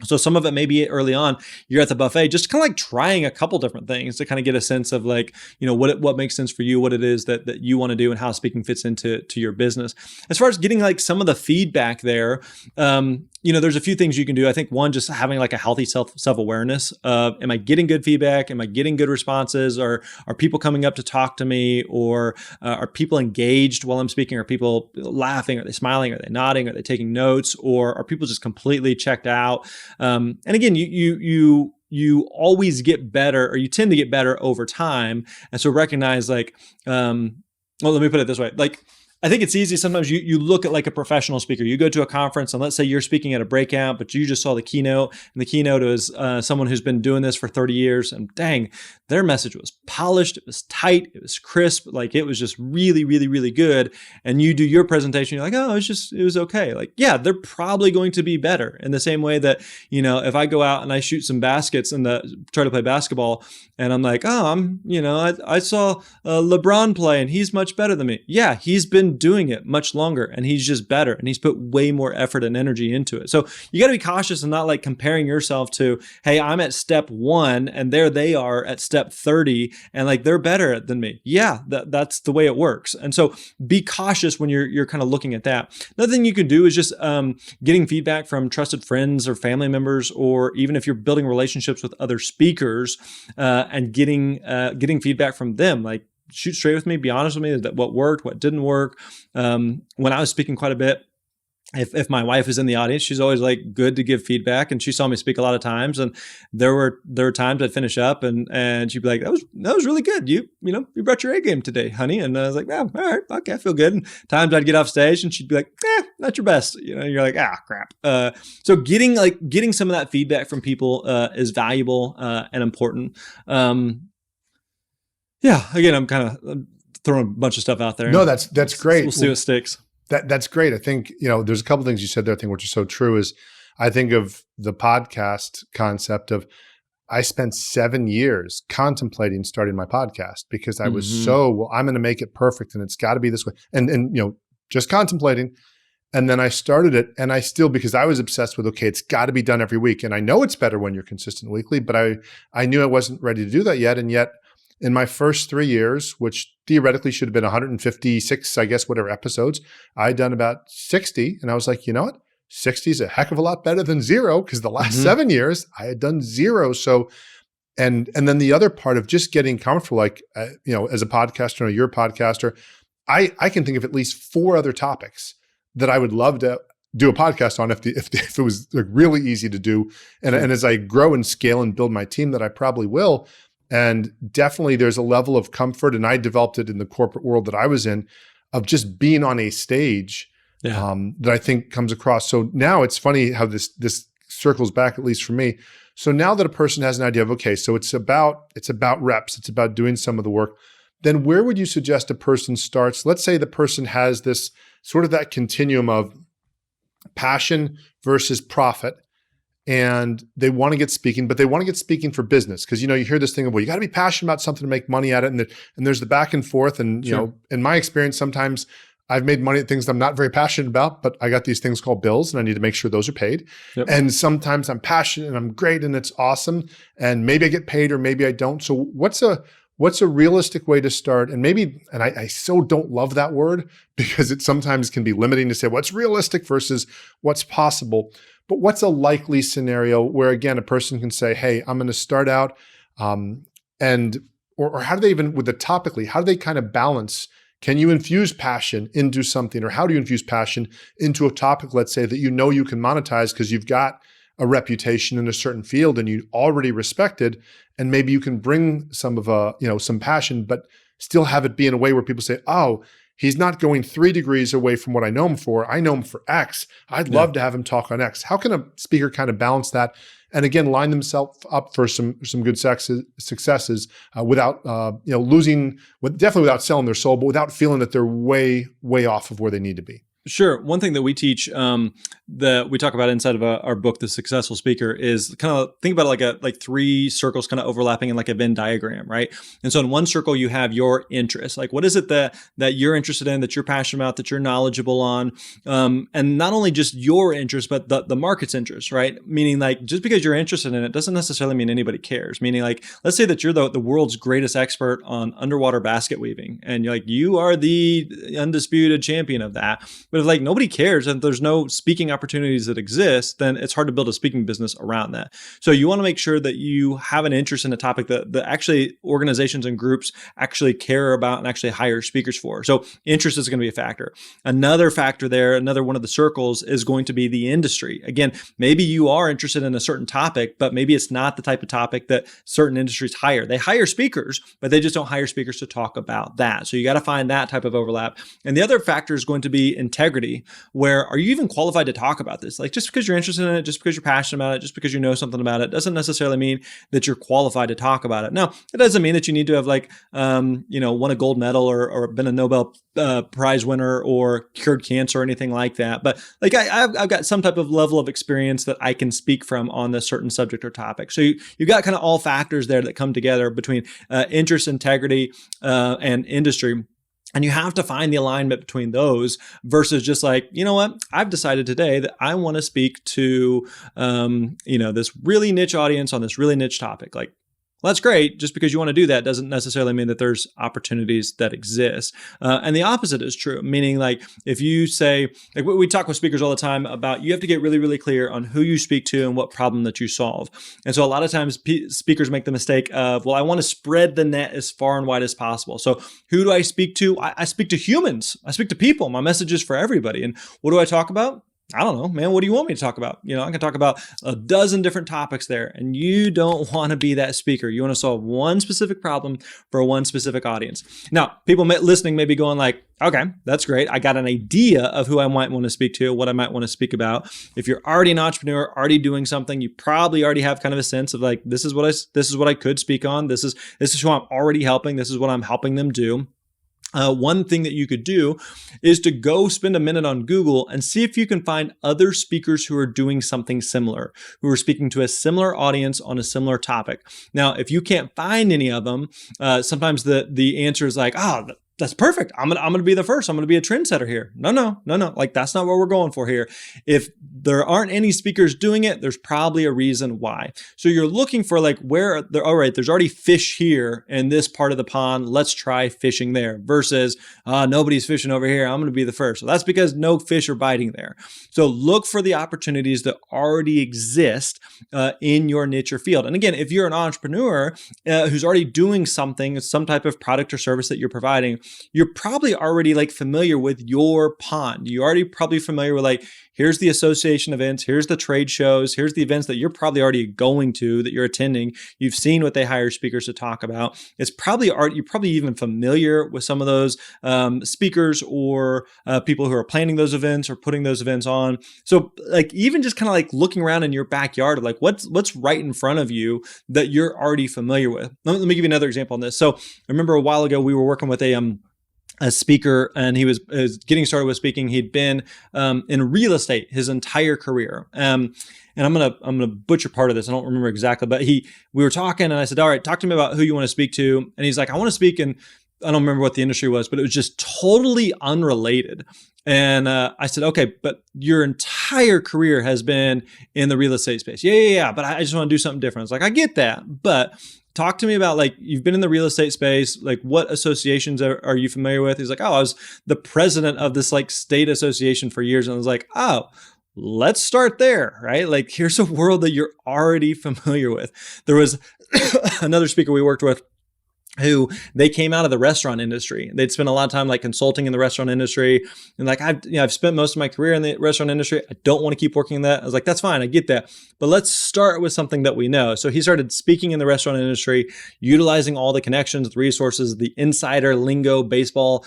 So some of it may be early on, you're at the buffet, just kind of like trying a couple different things to kind of get a sense of like, what makes sense for you, what it is that you want to do, and how speaking fits into your business. As far as getting like some of the feedback there, there's a few things you can do. I think one, just having like a healthy self-awareness of, am I getting good feedback? Am I getting good responses? Or are people coming up to talk to me? Or are people engaged while I'm speaking? Are people laughing? Are they smiling? Are they nodding? Are they taking notes? Or are people just completely checked out? And again, you always get better, or you tend to get better over time. And so recognize like, let me put it this way. Like, I think it's easy. Sometimes you look at like a professional speaker. You go to a conference, and let's say you're speaking at a breakout, but you just saw the keynote, and the keynote is someone who's been doing this for 30 years, and dang, their message was polished, it was tight, it was crisp, like it was just really, really, really good. And you do your presentation, you're like, oh, it was okay. Like, yeah, they're probably going to be better. In the same way that, if I go out and I shoot some baskets and try to play basketball, and I'm like, oh, I saw LeBron play, and he's much better than me. Yeah, he's been doing it much longer, and he's just better, and he's put way more effort and energy into it. So you got to be cautious and not like comparing yourself to, hey, I'm at step 1 and there they are at step 30 and like they're better than me. Yeah, that's the way it works. And so be cautious when you're kind of looking at that. Another thing you can do is just getting feedback from trusted friends or family members, or even if you're building relationships with other speakers, and getting feedback from them. Like, shoot straight with me, be honest with me, that what worked, what didn't work. When I was speaking quite a bit, if my wife is in the audience, she's always like good to give feedback, and she saw me speak a lot of times. And there were times I'd finish up and she'd be like, that was really good. You brought your A game today, honey. And I was like, yeah, all right, okay, I feel good. And times I'd get off stage and she'd be like, not your best. You're like, crap. So getting some of that feedback from people is valuable and important. Again, I'm kind of throwing a bunch of stuff out there. No, that's great. We'll see what sticks. That's great. I think, there's a couple of things you said there, I think, which are so true is I think of the podcast concept of I spent 7 years contemplating starting my podcast because I was I'm going to make it perfect and it's got to be this way. And just contemplating. And then I started it and I still, because I was obsessed with, okay, it's got to be done every week. And I know it's better when you're consistent weekly, but I knew I wasn't ready to do that yet. And yet in my first 3 years, which theoretically should have been 156, I guess, whatever episodes, I'd done about 60. And I was like, you know what? 60 is a heck of a lot better than 0 because the last 7 years I had done 0. So, and then the other part of just getting comfortable, like, as a podcaster or you're a podcaster, I can think of at least 4 other topics that I would love to do a podcast on if it was like really easy to do. And as I grow and scale and build my team, that I probably will. And definitely there's a level of comfort, and I developed it in the corporate world that I was in, of just being on a stage that I think comes across. So now it's funny how this circles back, at least for me. So now that a person has an idea of, okay, so it's about reps, it's about doing some of the work, then where would you suggest a person starts? Let's say the person has this sort of that continuum of passion versus profit, and they want to get speaking, but they want to get speaking for business. Because, you hear this thing of, well, you got to be passionate about something to make money at it. And there's the back and forth. And, in my experience, sometimes I've made money at things that I'm not very passionate about, but I got these things called bills and I need to make sure those are paid. Yep. And sometimes I'm passionate and I'm great and it's awesome. And maybe I get paid or maybe I don't. So what's a realistic way to start? And I so don't love that word because it sometimes can be limiting to say what's realistic versus what's possible. But what's a likely scenario where, again, a person can say, hey, I'm going to start out or how do they even, with the topically, how do they kind of balance? Can you infuse passion into something, or how do you infuse passion into a topic, let's say, that you can monetize because you've got a reputation in a certain field and you already respected, and maybe you can bring some of some passion, but still have it be in a way where people say, oh, he's not going 3 degrees away from what I know him for. I know him for X. I'd love to have him talk on X. How can a speaker kind of balance that? And again, line themselves up for some good successes without losing, definitely without selling their soul, but without feeling that they're way, way off of where they need to be. Sure. One thing that we teach that we talk about inside of our book, The Successful Speaker, is kind of think about it like 3 circles kind of overlapping in like a Venn diagram, right? And so in one circle, you have your interest. Like, what is it that you're interested in, that you're passionate about, that you're knowledgeable on? And not only just your interest, but the market's interest, right? Meaning, like, just because you're interested in it doesn't necessarily mean anybody cares. Meaning, like, let's say that you're the world's greatest expert on underwater basket weaving, and you are the undisputed champion of that. But if nobody cares and there's no speaking opportunities that exist, then it's hard to build a speaking business around that. So you want to make sure that you have an interest in a topic that actually organizations and groups actually care about and actually hire speakers for. So interest is going to be a factor. Another factor there, another one of the circles, is going to be the industry. Again, maybe you are interested in a certain topic, but maybe it's not the type of topic that certain industries hire. They hire speakers, but they just don't hire speakers to talk about that. So you got to find that type of overlap. And the other factor is going to be integrity. Where are you even qualified to talk about this? Like, just because you're interested in it, just because you're passionate about it, just because you know something about it, doesn't necessarily mean that you're qualified to talk about it. Now, it doesn't mean that you need to have won a gold medal or been a Nobel Prize winner or cured cancer or anything like that. But I've got some type of level of experience that I can speak from on this certain subject or topic. So you've got kind of all factors there that come together between interest, integrity, and industry. And you have to find the alignment between those versus just like, you know what, I've decided today that I want to speak to, this really niche audience on this really niche topic. Like, well, that's great. Just because you want to do that doesn't necessarily mean that there's opportunities that exist. And the opposite is true, meaning like if you say, like we talk with speakers all the time about, you have to get really, really clear on who you speak to and what problem that you solve. And so a lot of times speakers make the mistake of, well, I want to spread the net as far and wide as possible. So who do I speak to? I speak to humans. I speak to people. My message is for everybody. And what do I talk about? I don't know, man, what do you want me to talk about? I can talk about a dozen different topics there, and you don't want to be that speaker. You want to solve one specific problem for one specific audience. Now, people listening may be going like, okay, that's great. I got an idea of who I might want to speak to, what I might want to speak about. If you're already an entrepreneur, already doing something, you probably already have kind of a sense of like, this is what I could speak on. This is who I'm already helping. This is what I'm helping them do. One thing that you could do is to go spend a minute on Google and see if you can find other speakers who are doing something similar, who are speaking to a similar audience on a similar topic. Now, if you can't find any of them, sometimes the answer is like, that's perfect. I'm gonna be the first. I'm gonna be a trendsetter here. No. Like, that's not what we're going for here. If there aren't any speakers doing it, there's probably a reason why. So you're looking for like all right, there's already fish here in this part of the pond. Let's try fishing there versus nobody's fishing over here. I'm gonna be the first. So that's because no fish are biting there. So look for the opportunities that already exist in your niche or field. And again, if you're an entrepreneur who's already doing something, some type of product or service that you're providing, you're probably already like familiar with your pond. You're already probably familiar with like, here's the association events, here's the trade shows, here's the events that you're probably already going to, that you're attending. You've seen what they hire speakers to talk about. You're probably even familiar with some of those speakers or people who are planning those events or putting those events on. So like even just kind of like looking around in your backyard of like what's right in front of you that you're already familiar with. Let me give you another example on this. So I remember a while ago we were working with a speaker, and he was getting started with speaking. He'd been in real estate his entire career. And I'm gonna butcher part of this. I don't remember exactly, but we were talking, and I said, "All right, talk to me about who you want to speak to." And he's like, "I want to speak," and I don't remember what the industry was, but it was just totally unrelated. And I said, "Okay, but your entire career has been in the real estate space." Yeah. But I just want to do something different. I was like, "I get that, but talk to me about like, you've been in the real estate space, like what associations are you familiar with?" He's like, "Oh, I was the president of this like state association for years." And I was like, "Oh, let's start there," right? Like, here's a world that you're already familiar with. There was another speaker we worked with who they came out of the restaurant industry. They'd spent a lot of time like consulting in the restaurant industry. And like, I've spent most of my career in the restaurant industry. I don't want to keep working in that. I was like, that's fine. I get that. But let's start with something that we know. So he started speaking in the restaurant industry, utilizing all the connections, the resources, the insider baseball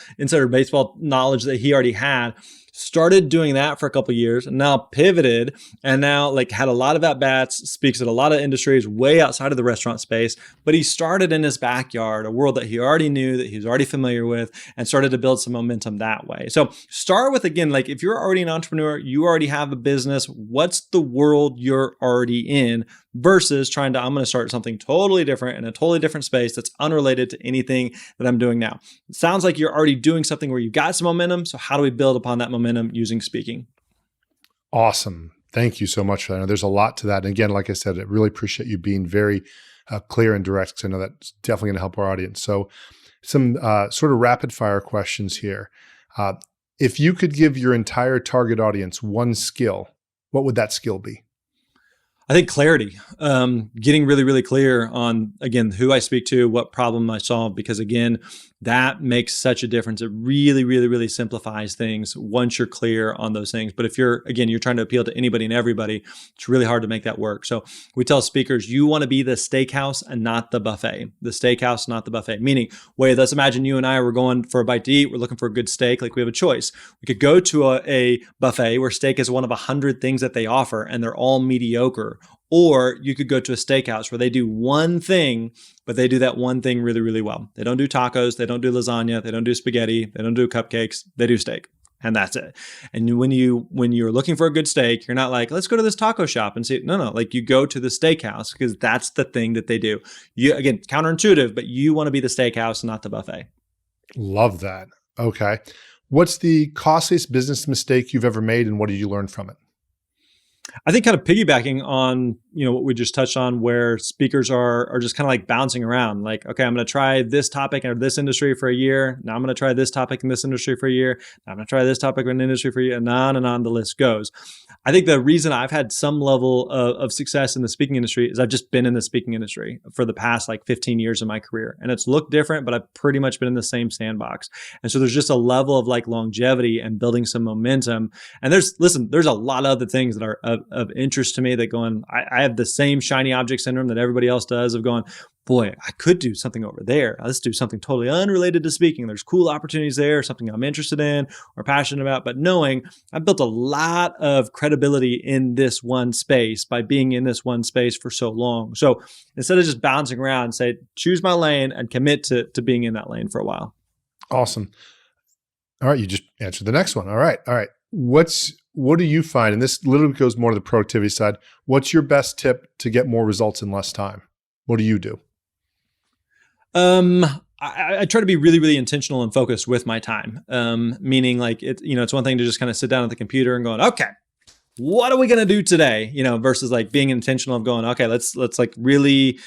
knowledge that he already had. Started doing that for a couple of years and now pivoted and now like had a lot of at-bats, speaks at a lot of industries way outside of the restaurant space, but he started in his backyard, a world that he already knew, that he was already familiar with, and started to build some momentum that way. So start with, again, like if you're already an entrepreneur, you already have a business, what's the world you're already in versus I'm going to start something totally different in a totally different space that's unrelated to anything that I'm doing now. It sounds like you're already doing something where you got some momentum. So how do we build upon that momentum using speaking? Awesome. Thank you so much for that. There's a lot to that. And again, like I said, I really appreciate you being very clear and direct, because I know that's definitely going to help our audience. So some sort of rapid fire questions here. If you could give your entire target audience one skill, what would that skill be? I think clarity, getting really, really clear on, again, who I speak to, what problem I solve, because again, that makes such a difference. It really, really, really simplifies things once you're clear on those things. But if you're trying to appeal to anybody and everybody, it's really hard to make that work. So we tell speakers, you want to be the steakhouse and not the buffet. The steakhouse, not the buffet. Meaning, wait, let's imagine you and I were going for a bite to eat. We're looking for a good steak. Like, we have a choice. We could go to a buffet where steak is one of 100 things that they offer and they're all mediocre. Or you could go to a steakhouse where they do one thing, but they do that one thing really, really well. They don't do tacos. They don't do lasagna. They don't do spaghetti. They don't do cupcakes. They do steak. And that's it. And when you're looking for a good steak, you're not like, let's go to this taco shop and see. No. Like, you go to the steakhouse because that's the thing that they do. You, again, counterintuitive, but you want to be the steakhouse, not the buffet. Love that. Okay. What's the costliest business mistake you've ever made, and what did you learn from it? I think kind of piggybacking on, what we just touched on, where speakers are just kind of like bouncing around. Like, okay, I'm going to try this topic in this industry for a year. Now I'm going to try this topic in this industry for a year. Now I'm going to try this topic in an industry for a year, and on the list goes. I think the reason I've had some level of success in the speaking industry is I've just been in the speaking industry for the past like 15 years of my career. And it's looked different, but I've pretty much been in the same sandbox. And so there's just a level of like longevity and building some momentum. And there's a lot of other things that are of interest to me that going, I have the same shiny object syndrome that everybody else does of going, boy, I could do something over there. Let's do something totally unrelated to speaking. There's cool opportunities there, something I'm interested in or passionate about. But knowing I've built a lot of credibility in this one space by being in this one space for so long. So instead of just bouncing around and say, choose my lane and commit to being in that lane for a while. Awesome. All right. You just answered the next one. All right. What do you find? And this literally goes more to the productivity side. What's your best tip to get more results in less time? What do you do? I try to be really, really intentional and focused with my time. Meaning like it's one thing to just kind of sit down at the computer and going, okay, what are we going to do today? Versus like being intentional of going, okay, let's like really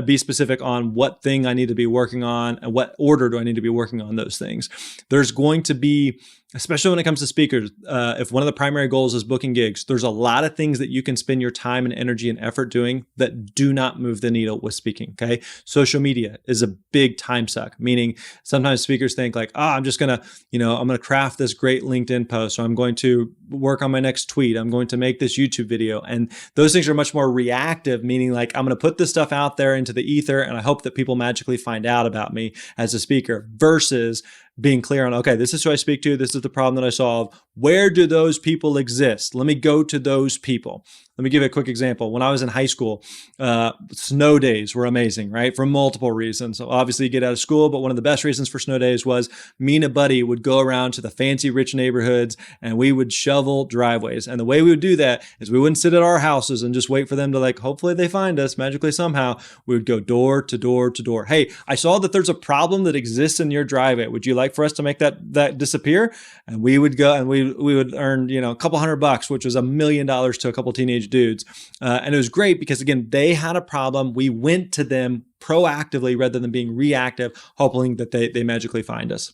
be specific on what thing I need to be working on and what order do I need to be working on those things. There's going to be, especially when it comes to speakers, if one of the primary goals is booking gigs, there's a lot of things that you can spend your time and energy and effort doing that do not move the needle with speaking, okay? Social media is a big time suck, meaning sometimes speakers think like, I'm just going to, I'm going to craft this great LinkedIn post, or I'm going to work on my next tweet, I'm going to make this YouTube video. And those things are much more reactive, meaning like I'm going to put this stuff out there into the ether and I hope that people magically find out about me as a speaker, versus being clear on, okay, this is who I speak to. This is the problem that I solve. Where do those people exist? Let me go to those people. Let me give you a quick example. When I was in high school, snow days were amazing, right? For multiple reasons. So obviously you get out of school, but one of the best reasons for snow days was me and a buddy would go around to the fancy rich neighborhoods and we would shovel driveways. And the way we would do that is we wouldn't sit at our houses and just wait for them to like, hopefully they find us magically somehow. We would go door to door to door. Hey, I saw that there's a problem that exists in your driveway. Would you like for us to make that disappear? And we would go and we would earn, a couple $100, which was $1 million to a couple teenage dudes. And it was great because again, they had a problem. We went to them proactively rather than being reactive, hoping that they magically find us.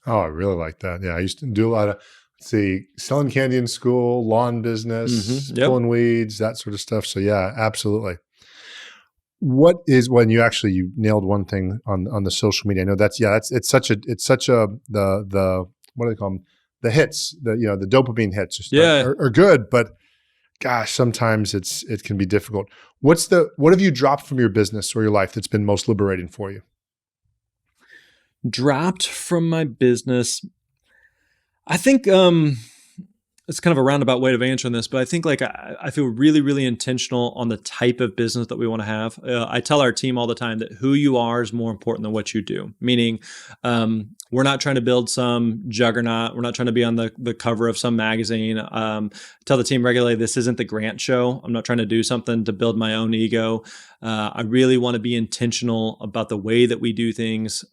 Oh, I really like that. Yeah. I used to do a lot of, selling candy in school, lawn business, pulling weeds, that sort of stuff. So yeah, absolutely. What is when you nailed one thing on the social media? I know it's such a the what do they call them? The hits, the dopamine hits are good, but gosh, sometimes it can be difficult. What have you dropped from your business or your life that's been most liberating for you? Dropped from my business. I think it's kind of a roundabout way of answering this, but I think like I feel really, really intentional on the type of business that we want to have. I tell our team all the time that who you are is more important than what you do. Meaning, we're not trying to build some juggernaut. We're not trying to be on the cover of some magazine. I tell the team regularly, this isn't the Grant show. I'm not trying to do something to build my own ego. I really want to be intentional about the way that we do things.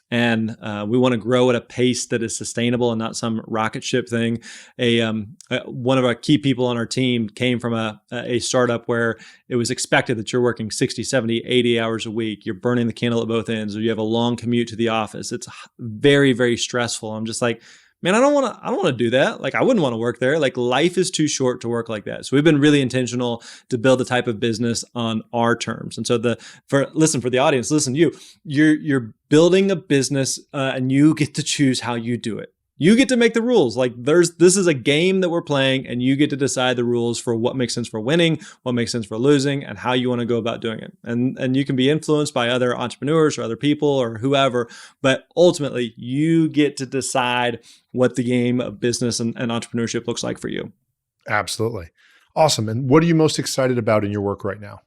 And we want to grow at a pace that is sustainable and not some rocket ship thing. One of our key people on our team came from a startup where it was expected that you're working 60, 70, 80 hours a week. You're burning the candle at both ends, or you have a long commute to the office. It's very, very stressful. I'm just like, man, I don't want to do that. Like, I wouldn't want to work there. Like, life is too short to work like that. So we've been really intentional to build the type of business on our terms. And so for the audience, you're building a business and you get to choose how you do it. You get to make the rules. Like this is a game that we're playing and you get to decide the rules for what makes sense for winning, what makes sense for losing, and how you want to go about doing it. And you can be influenced by other entrepreneurs or other people or whoever, but ultimately you get to decide what the game of business and entrepreneurship looks like for you. Absolutely. Awesome. And what are you most excited about in your work right now?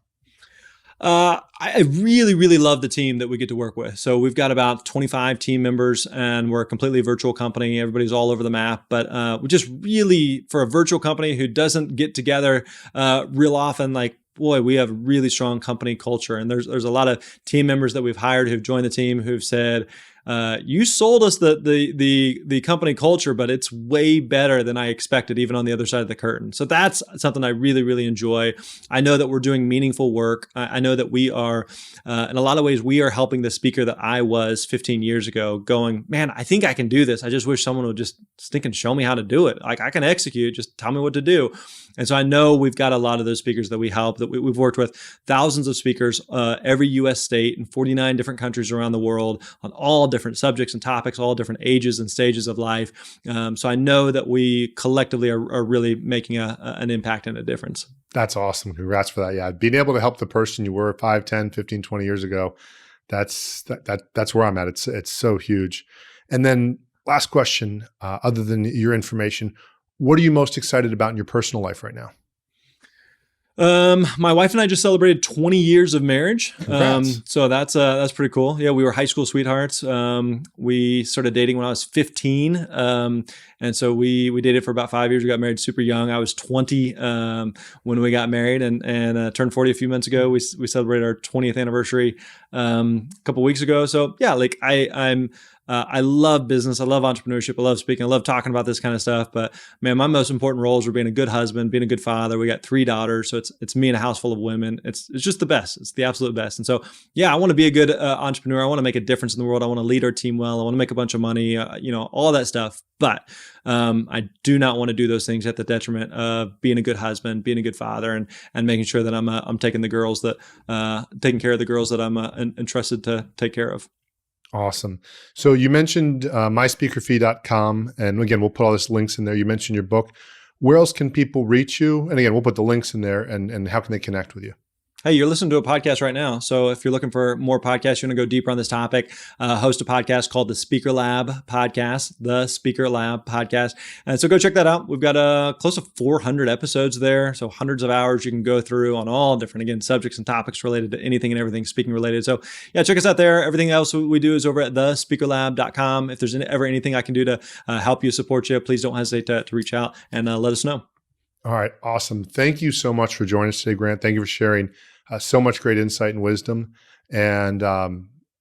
I really, really love the team that we get to work with. So we've got about 25 team members and we're a completely virtual company. Everybody's all over the map, but we just really, for a virtual company who doesn't get together real often, like, boy, we have really strong company culture. And there's a lot of team members that we've hired who've joined the team who've said, you sold us the company culture, but it's way better than I expected, even on the other side of the curtain. So that's something I really, really enjoy. I know that we're doing meaningful work. I know that we are, in a lot of ways, we are helping the speaker that I was 15 years ago going, man, I think I can do this. I just wish someone would just stink and show me how to do it. Like, I can execute, just tell me what to do. And so I know we've got a lot of those speakers that we help, that we've worked with thousands of speakers, every US state in 49 different countries around the world on all different subjects and topics, all different ages and stages of life. So I know that we collectively are really making an impact and a difference. That's awesome. Congrats for that. Yeah. Being able to help the person you were 5, 10, 15, 20 years ago, that's where I'm at. It's so huge. And then last question, other than your information, what are you most excited about in your personal life right now? My wife and I just celebrated 20 years of marriage. Congrats. So that's pretty cool. Yeah, we were high school sweethearts. We started dating when I was 15. And so we dated for about 5 years. We got married super young. I was 20 when we got married, and turned 40 a few months ago. We celebrated our 20th anniversary a couple weeks ago. So yeah, like I love business. I love entrepreneurship. I love speaking. I love talking about this kind of stuff. But man, my most important roles are being a good husband, being a good father. We got 3 daughters, so it's me and a house full of women. It's just the best. It's the absolute best. And so yeah, I want to be a good entrepreneur. I want to make a difference in the world. I want to lead our team well. I want to make a bunch of money. All that stuff. But I do not want to do those things at the detriment of being a good husband, being a good father, and making sure that I'm taking care of the girls that I'm entrusted to take care of. Awesome. So you mentioned myspeakerfee.com. And again, we'll put all this links in there. You mentioned your book. Where else can people reach you? And again, we'll put the links in there. And how can they connect with you? Hey, you're listening to a podcast right now. So if you're looking for more podcasts, you want to go deeper on this topic, host a podcast called The Speaker Lab Podcast, The Speaker Lab Podcast. And so go check that out. We've got close to 400 episodes there. So hundreds of hours you can go through on all different, again, subjects and topics related to anything and everything speaking related. So yeah, check us out there. Everything else we do is over at thespeakerlab.com. If there's ever anything I can do to help you, support you, please don't hesitate to reach out and let us know. All right. Awesome. Thank you so much for joining us today, Grant. Thank you for sharing so much great insight and wisdom. And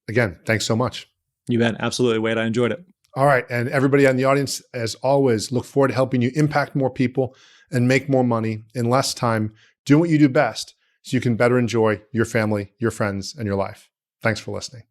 again, thanks so much. You bet. Absolutely, Wade. I enjoyed it. All right. And everybody on the audience, as always, look forward to helping you impact more people and make more money in less time, doing what you do best so you can better enjoy your family, your friends, and your life. Thanks for listening.